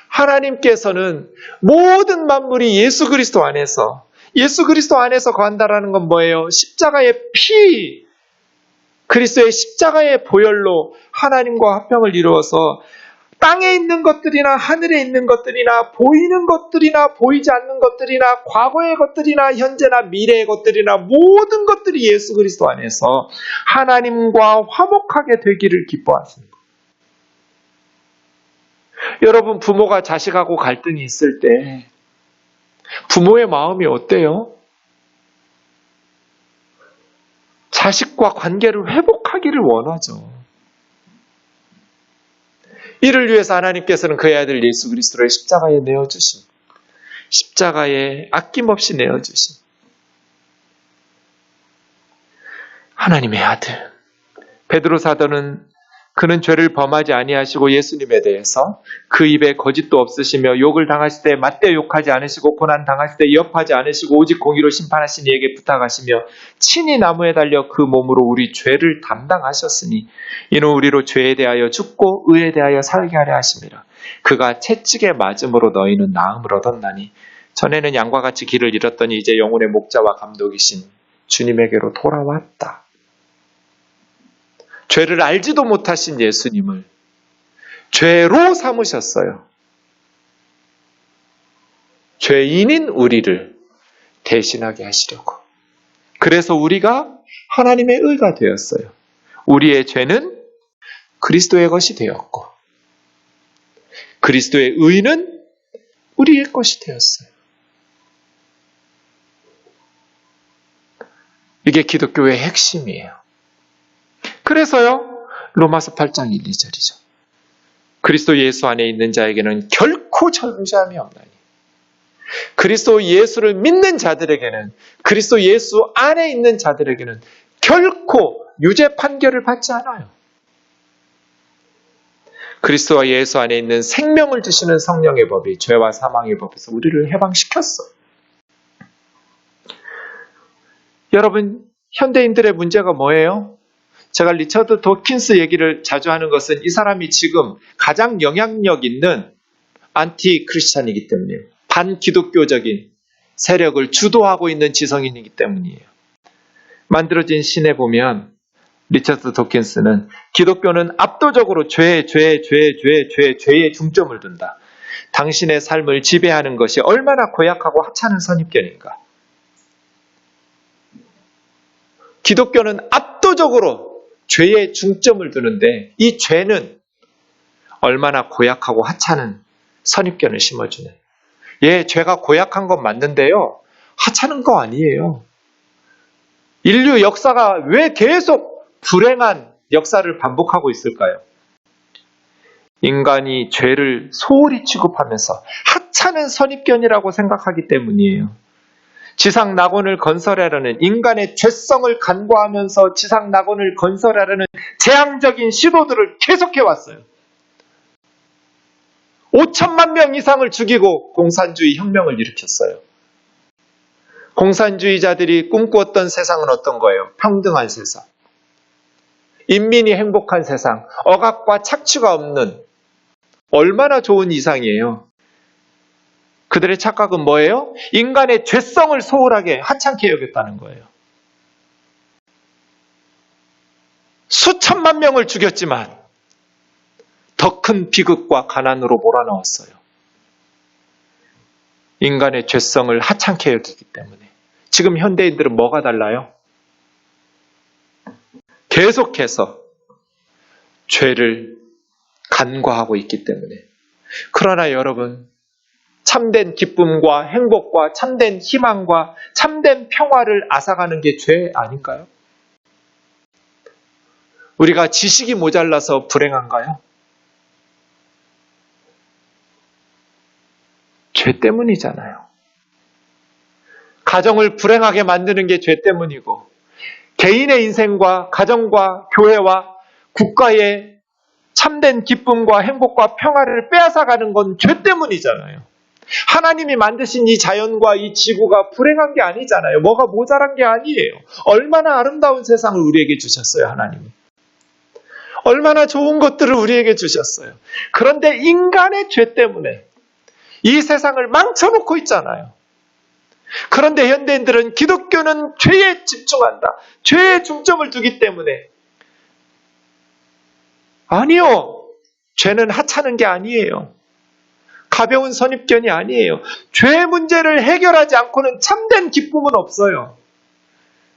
하나님께서는 모든 만물이 예수 그리스도 안에서 거한다라는 건 뭐예요? 십자가의 피, 그리스도의 십자가의 보혈로 하나님과 화평을 이루어서 땅에 있는 것들이나 하늘에 있는 것들이나 보이는 것들이나 보이지 않는 것들이나 과거의 것들이나 현재나 미래의 것들이나 모든 것들이 예수 그리스도 안에서 하나님과 화목하게 되기를 기뻐하십니다. 여러분, 부모가 자식하고 갈등이 있을 때 부모의 마음이 어때요? 자식과 관계를 회복하기를 원하죠. 이를 위해서 하나님께서는 그의 아들 예수 그리스도를 십자가에 내어주신, 십자가에 아낌없이 내어주신 하나님의 아들. 베드로 사도는 그는 죄를 범하지 아니하시고 예수님에 대해서 그 입에 거짓도 없으시며 욕을 당하실 때 맞대 욕하지 않으시고 고난 당하실 때 위협하지 않으시고 오직 공의로 심판하신 이에게 부탁하시며 친히 나무에 달려 그 몸으로 우리 죄를 담당하셨으니 이는 우리로 죄에 대하여 죽고 의에 대하여 살게 하려 하심이라. 그가 채찍에 맞음으로 너희는 나음을 얻었나니 전에는 양과 같이 길을 잃었더니 이제 영혼의 목자와 감독이신 주님에게로 돌아왔다. 죄를 알지도 못하신 예수님을 죄로 삼으셨어요. 죄인인 우리를 대신하게 하시려고. 그래서 우리가 하나님의 의가 되었어요. 우리의 죄는 그리스도의 것이 되었고 그리스도의 의는 우리의 것이 되었어요. 이게 기독교의 핵심이에요. 그래서요, 로마서 8장 1, 2절이죠. 그리스도 예수 안에 있는 자에게는 결코 정죄함이 없나니. 그리스도 예수를 믿는 자들에게는, 그리스도 예수 안에 있는 자들에게는 결코 유죄 판결을 받지 않아요. 그리스도와 예수 안에 있는 생명을 주시는 성령의 법이 죄와 사망의 법에서 우리를 해방시켰어. 여러분, 현대인들의 문제가 뭐예요? 제가 리처드 도킨스 얘기를 자주 하는 것은 이 사람이 지금 가장 영향력 있는 안티 크리스찬이기 때문이에요. 반기독교적인 세력을 주도하고 있는 지성인이기 때문이에요. 만들어진 신에 보면 리처드 도킨스는 기독교는 압도적으로 죄에 중점을 둔다. 당신의 삶을 지배하는 것이 얼마나 고약하고 하찮은 선입견인가. 기독교는 압도적으로 죄에 중점을 두는데 이 죄는 얼마나 고약하고 하찮은 선입견을 심어주는. 예, 죄가 고약한 건 맞는데요. 하찮은 거 아니에요. 인류 역사가 왜 계속 불행한 역사를 반복하고 있을까요? 인간이 죄를 소홀히 취급하면서 하찮은 선입견이라고 생각하기 때문이에요. 지상 낙원을 건설하려는 인간의 죄성을 간과하면서 지상 낙원을 건설하려는 재앙적인 시도들을 계속해왔어요. 5천만 명 이상을 죽이고 공산주의 혁명을 일으켰어요. 공산주의자들이 꿈꾸었던 세상은 어떤 거예요? 평등한 세상. 인민이 행복한 세상. 억압과 착취가 없는 얼마나 좋은 이상이에요. 그들의 착각은 뭐예요? 인간의 죄성을 소홀하게 하찮게 여겼다는 거예요. 수천만 명을 죽였지만 더 큰 비극과 가난으로 몰아넣었어요. 인간의 죄성을 하찮게 여기기 때문에. 지금 현대인들은 뭐가 달라요? 계속해서 죄를 간과하고 있기 때문에. 그러나 여러분, 참된 기쁨과 행복과 참된 희망과 참된 평화를 앗아가는 게 죄 아닌가요? 우리가 지식이 모자라서 불행한가요? 죄 때문이잖아요. 가정을 불행하게 만드는 게 죄 때문이고 개인의 인생과 가정과 교회와 국가의 참된 기쁨과 행복과 평화를 빼앗아가는 건 죄 때문이잖아요. 하나님이 만드신 이 자연과 이 지구가 불행한 게 아니잖아요. 뭐가 모자란 게 아니에요. 얼마나 아름다운 세상을 우리에게 주셨어요, 하나님이. 얼마나 좋은 것들을 우리에게 주셨어요. 그런데 인간의 죄 때문에 이 세상을 망쳐놓고 있잖아요. 그런데 현대인들은 기독교는 죄에 집중한다. 죄에 중점을 두기 때문에 아니요. 죄는 하찮은 게 아니에요. 가벼운 선입견이 아니에요. 죄 문제를 해결하지 않고는 참된 기쁨은 없어요.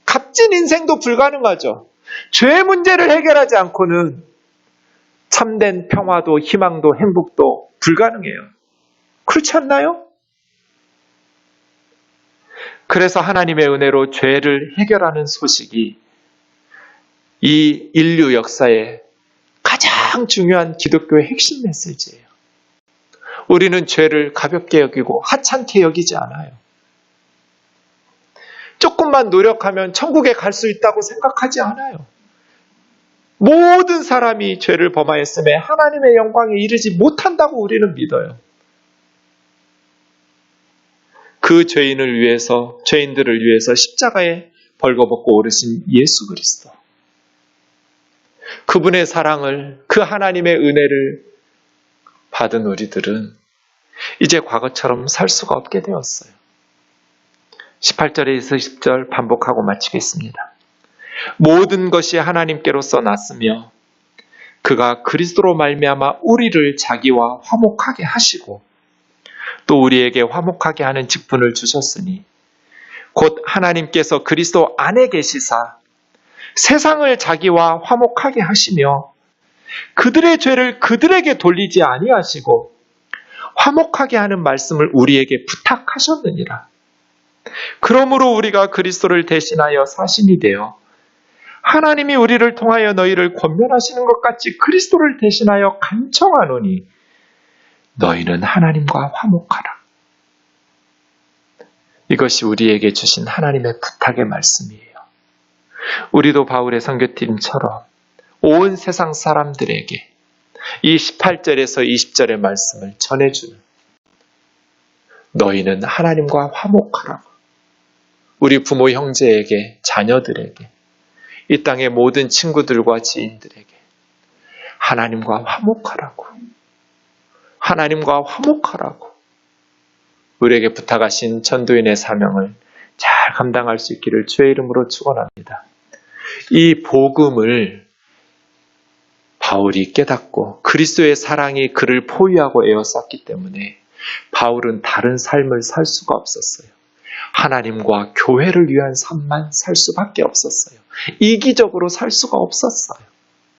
값진 인생도 불가능하죠. 죄 문제를 해결하지 않고는 참된 평화도 희망도 행복도 불가능해요. 그렇지 않나요? 그래서 하나님의 은혜로 죄를 해결하는 소식이 이 인류 역사의 가장 중요한 기독교의 핵심 메시지예요. 우리는 죄를 가볍게 여기고 하찮게 여기지 않아요. 조금만 노력하면 천국에 갈 수 있다고 생각하지 않아요. 모든 사람이 죄를 범하였음에 하나님의 영광에 이르지 못한다고 우리는 믿어요. 그 죄인들을 위해서 십자가에 벌거벗고 오르신 예수 그리스도. 그분의 사랑을, 그 하나님의 은혜를 받은 우리들은 이제 과거처럼 살 수가 없게 되었어요. 18절에서 20절 반복하고 마치겠습니다. 모든 것이 하나님께로서 났으며 그가 그리스도로 말미암아 우리를 자기와 화목하게 하시고 또 우리에게 화목하게 하는 직분을 주셨으니 곧 하나님께서 그리스도 안에 계시사 세상을 자기와 화목하게 하시며 그들의 죄를 그들에게 돌리지 아니하시고 화목하게 하는 말씀을 우리에게 부탁하셨느니라. 그러므로 우리가 그리스도를 대신하여 사신이 되어 하나님이 우리를 통하여 너희를 권면하시는 것 같이 그리스도를 대신하여 간청하노니 너희는 하나님과 화목하라. 이것이 우리에게 주신 하나님의 부탁의 말씀이에요. 우리도 바울의 선교팀처럼 온 세상 사람들에게 이 18절에서 20절의 말씀을 전해주는 너희는 하나님과 화목하라고. 우리 부모 형제에게, 자녀들에게, 이 땅의 모든 친구들과 지인들에게 하나님과 화목하라고. 하나님과 화목하라고. 우리에게 부탁하신 전도인의 사명을 잘 감당할 수 있기를 주의 이름으로 축원합니다. 이 복음을 바울이 깨닫고 그리스도의 사랑이 그를 포위하고 에워쌌기 때문에 바울은 다른 삶을 살 수가 없었어요. 하나님과 교회를 위한 삶만 살 수밖에 없었어요. 이기적으로 살 수가 없었어요.